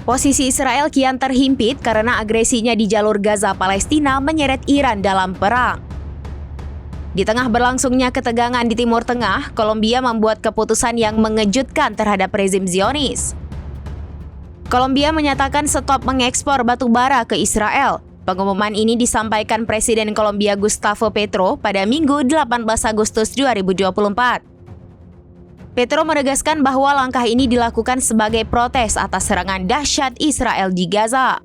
Posisi Israel kian terhimpit karena agresinya di jalur Gaza Palestina menyeret Iran dalam perang. Di tengah berlangsungnya ketegangan di Timur Tengah, Kolombia membuat keputusan yang mengejutkan terhadap rezim Zionis. Kolombia menyatakan stop mengekspor batu bara ke Israel. Pengumuman ini disampaikan Presiden Kolombia Gustavo Petro pada Minggu 18 Agustus 2024. Petro menegaskan bahwa langkah ini dilakukan sebagai protes atas serangan dahsyat Israel di Gaza.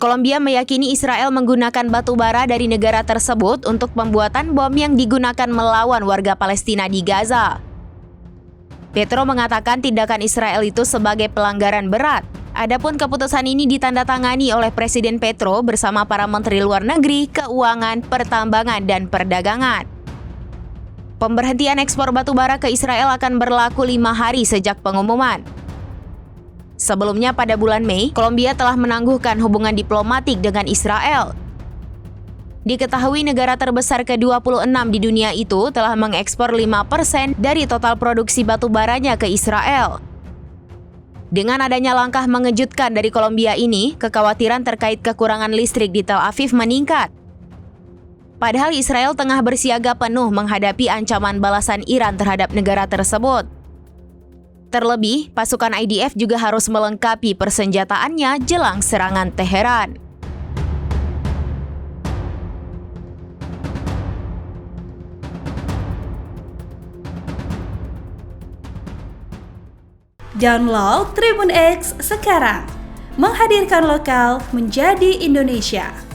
Kolombia meyakini Israel menggunakan batu bara dari negara tersebut untuk pembuatan bom yang digunakan melawan warga Palestina di Gaza. Petro mengatakan tindakan Israel itu sebagai pelanggaran berat. Adapun keputusan ini ditandatangani oleh Presiden Petro bersama para Menteri Luar Negeri, Keuangan, Pertambangan, dan Perdagangan. Pemberhentian ekspor batu bara ke Israel akan berlaku 5 hari sejak pengumuman. Sebelumnya pada bulan Mei, Kolombia telah menangguhkan hubungan diplomatik dengan Israel. Diketahui negara terbesar ke-26 di dunia itu telah mengekspor 5% dari total produksi batu baranya ke Israel. Dengan adanya langkah mengejutkan dari Kolombia ini, kekhawatiran terkait kekurangan listrik di Tel Aviv meningkat. Padahal Israel tengah bersiaga penuh menghadapi ancaman balasan Iran terhadap negara tersebut. Terlebih, pasukan IDF juga harus melengkapi persenjataannya jelang serangan Teheran. Download Tribun X sekarang, menghadirkan lokal menjadi Indonesia.